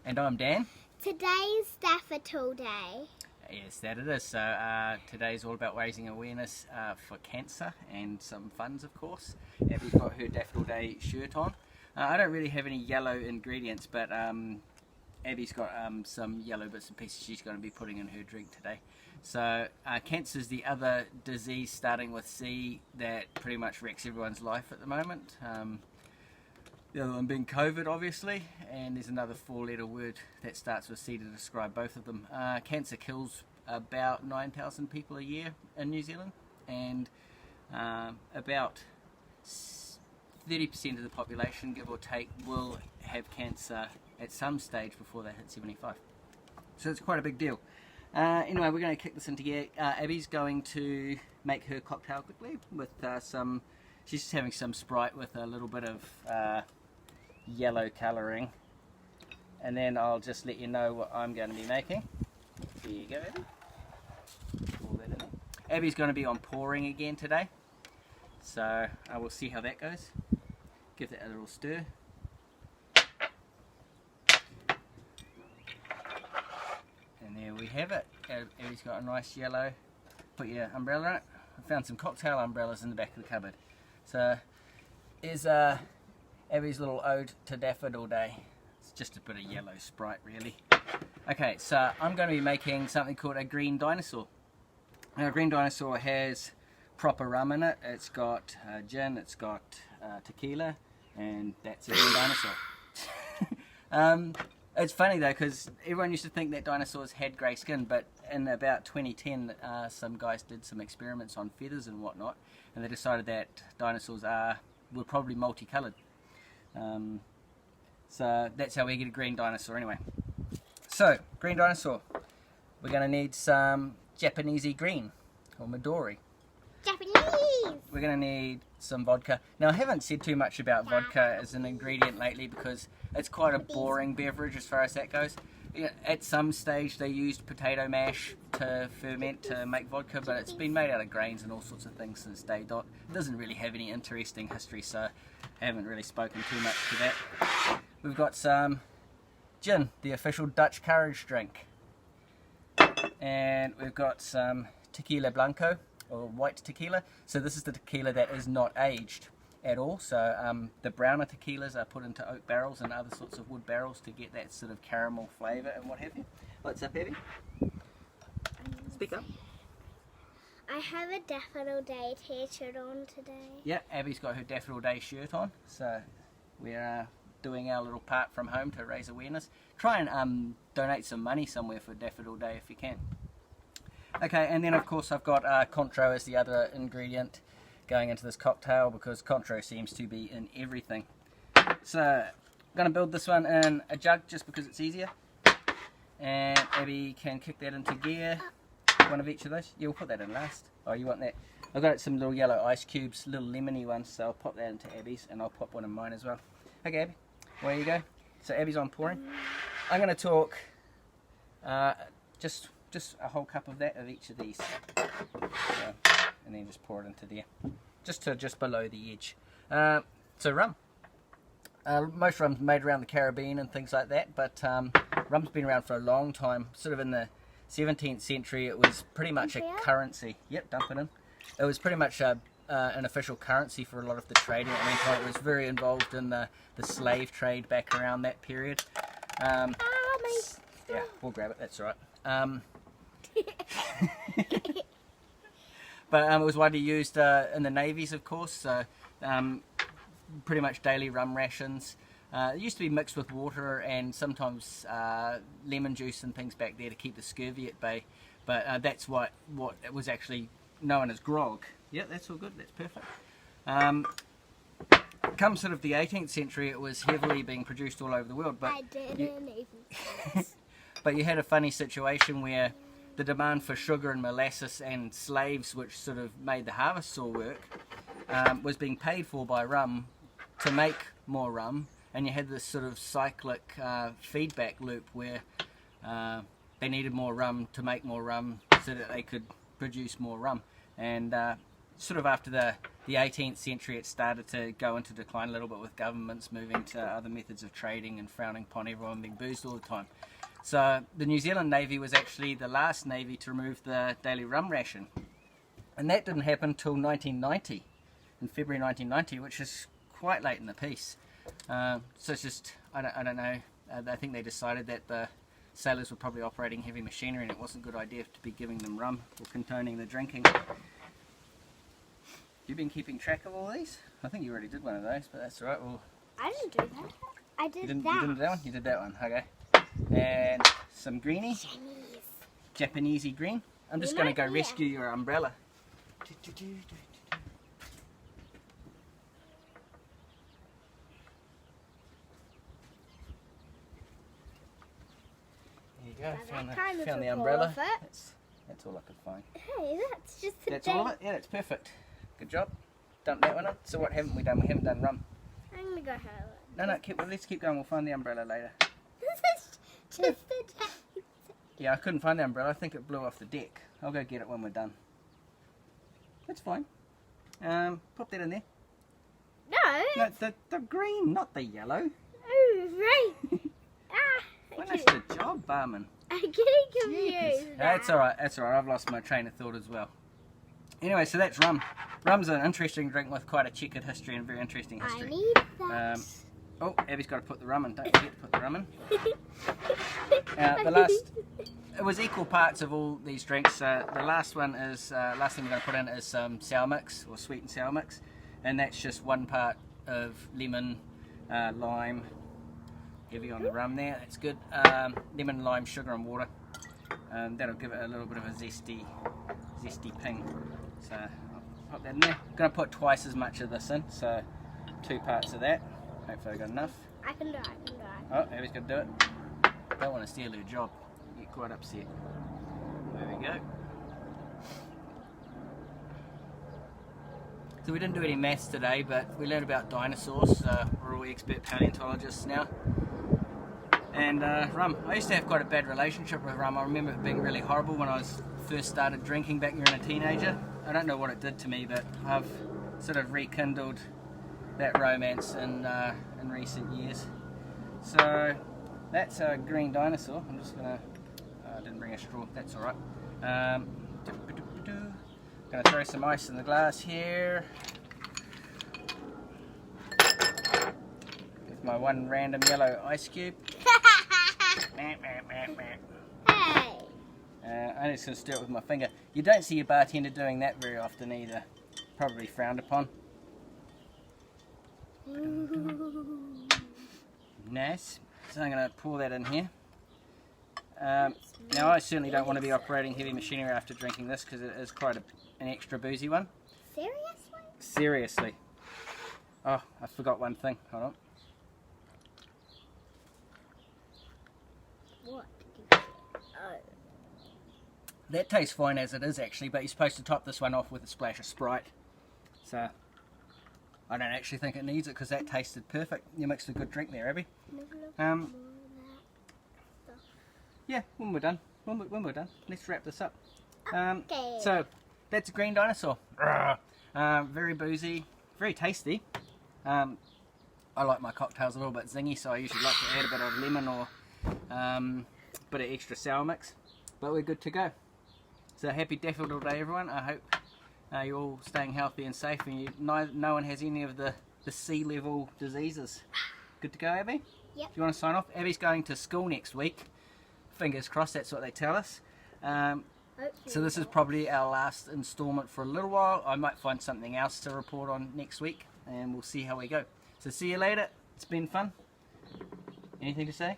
And I'm Dan. Today's Daffodil Day. Yes, that it is. So today's all about raising awareness for cancer and some funds, of course. Abby's got her Daffodil Day shirt on. I don't really have any yellow ingredients, but Abby's got some yellow bits and pieces she's going to be putting in her drink today. So cancer is the other disease starting with C that pretty much wrecks everyone's life at the moment. The other one being COVID, obviously, and there's another four-letter word that starts with C to describe both of them. Cancer kills about 9,000 people a year in New Zealand, and about 30% of the population, give or take, will have cancer at some stage before they hit 75. So it's quite a big deal. Anyway, we're going to kick this into gear. Abby's going to make her cocktail quickly with some... She's just having some Sprite with a little bit of yellow colouring, and then I'll just let you know what I'm going to be making. There you go, Abby. Pour that in there. Abby's going to be on pouring again today, so I will see how that goes. Give that a little stir. And there we have it. Abby's got a nice yellow. Put your umbrella in it. I found some cocktail umbrellas in the back of the cupboard. So here's Abby's little ode to Daffodil Day. It's just a bit of yellow Sprite, really. Okay, so I'm going to be making something called a green dinosaur. Now, a green dinosaur has proper rum in it. It's got gin, it's got tequila, and that's a green dinosaur. It's funny though, because everyone used to think that dinosaurs had grey skin, but in about 2010 some guys did some experiments on feathers and whatnot, and they decided that dinosaurs were probably multicoloured. So that's how we get a green dinosaur anyway. So, green dinosaur. We're going to need some Japanesey green, or Midori. Japanese! We're going to need some vodka. Now, I haven't said too much about vodka as an ingredient lately because it's quite a boring beverage as far as that goes. At some stage they used potato mash to ferment to make vodka, but it's been made out of grains and all sorts of things since day dot. It doesn't really have any interesting history, so I haven't really spoken too much to that. We've got some gin, the official Dutch courage drink. And we've got some tequila blanco, or white tequila. So this is the tequila that is not aged at all. So the browner tequilas are put into oak barrels and other sorts of wood barrels to get that sort of caramel flavour and what have you. What's up, Abby? Speak up. I have a Daffodil Day t-shirt on today. Yeah, Abby's got her Daffodil Day shirt on, so we're doing our little part from home to raise awareness. Try and donate some money somewhere for Daffodil Day if you can. Okay, and then of course I've got Contro as the other ingredient going into this cocktail because Contro seems to be in everything. So I'm going to build this one in a jug just because it's easier, and Abby can kick that into gear. One of each of those. Yeah, we'll put that in last. Oh, you want that? I've got some little yellow ice cubes, little lemony ones, so I'll pop that into Abby's and I'll pop one in mine as well. Okay, Abby, away you go. So Abby's on pouring. I'm going to talk just a whole cup of that of each of these. So, and then just pour it into there, just below the edge. So rum. Most rum's made around the Caribbean and things like that, but rum's been around for a long time. Sort of in the 17th century, it was pretty much a currency. Yep, dump it in. It was pretty much an official currency for a lot of the trading. I mean, it was very involved in the slave trade back around that period. Yeah, we'll grab it. That's all right. But it was widely used in the navies, of course, so pretty much daily rum rations. It used to be mixed with water and sometimes lemon juice and things back there to keep the scurvy at bay, but that's what it was actually known as grog. Yeah, that's all good, that's perfect. Come sort of the 18th century, it was heavily being produced all over the world, but I didn't even but you had a funny situation where the demand for sugar and molasses and slaves, which sort of made the harvest all work, was being paid for by rum to make more rum, and you had this sort of cyclic feedback loop where they needed more rum to make more rum so that they could produce more rum. And sort of after the 18th century, it started to go into decline a little bit with governments moving to other methods of trading and frowning upon everyone being boozed all the time. So the New Zealand Navy was actually the last navy to remove the daily rum ration. And that didn't happen until 1990, in February 1990, which is quite late in the piece. So it's just, I don't know, I think they decided that the sailors were probably operating heavy machinery and it wasn't a good idea to be giving them rum or condoning the drinking. You've been keeping track of all these? I think you already did one of those, but that's alright. Well, I didn't do that. I did that. You didn't do that one? You did that one, okay. And some greenie. Japanesey green. I'm just going to go rescue your umbrella. There you go, found the umbrella. That's all I could find. Hey, that's just a That's all of it? Yeah, that's perfect. Good job. Dump that one up. So what haven't we done? We haven't done rum. I'm going to go have it. No, let's keep going. We'll find the umbrella later. This is just a day. Yeah, I couldn't find the umbrella. I think it blew off the deck. I'll go get it when we're done. That's fine. Pop that in there. No. No, the green, not the yellow. Oh, right. Finish the job, barman. I'm getting confused. That's alright, I've lost my train of thought as well. Anyway, so that's rum. Rum's an interesting drink with quite a checkered history and very interesting history. I need that. Oh, Abby's got to put the rum in. Don't forget to put the rum in. It was equal parts of all these drinks. The last one is, last thing we're going to put in is some sour mix, or sweet and sour mix. And that's just 1 part of lemon, lime, heavy on the rum there, that's good. Lemon, lime, sugar and water. That'll give it a little bit of a zesty ping. So I'll pop that in there. I'm going to put twice as much of this in, so 2 parts of that. Hopefully I got enough. I can do it. Oh, Abby's got to do it. Don't want to steal her job. You get quite upset. There we go. So we didn't do any maths today, but we learned about dinosaurs. We're all expert paleontologists now. And rum. I used to have quite a bad relationship with rum. I remember it being really horrible when I first started drinking back when I was a teenager. I don't know what it did to me, but I've sort of rekindled that romance in recent years. So that's a green dinosaur. I'm just gonna. I didn't bring a straw. That's all right. Gonna throw some ice in the glass here. With my one random yellow ice cube. Hey. I'm just going to stir it with my finger. You don't see your bartender doing that very often either. Probably frowned upon. Nice. So I'm going to pour that in here. Now I certainly don't want to be operating heavy machinery after drinking this because it is quite an extra boozy one. Seriously? Seriously. Oh, I forgot one thing. Hold on. What did you say? Oh. That tastes fine as it is actually, but you're supposed to top this one off with a splash of Sprite. So, I don't actually think it needs it because that tasted perfect. You mixed a good drink there, Abby. Yeah, when we're done. When we're done. Let's wrap this up. Okay. So, that's a green dinosaur. Very boozy, very tasty. I like my cocktails a little bit zingy, so I usually like to add a bit of lemon or bit of extra sour mix. But we're good to go. So happy Daffodil Day, everyone. I hope you're all staying healthy and safe, and no one has any of the sea level diseases. Good to go, Abby? Yep. Do you want to sign off? Abby's going to school next week. Fingers crossed, that's what they tell us. So this is probably our last instalment for a little while. I might find something else to report on next week, and we'll see how we go. So see you later. It's been fun. Anything to say?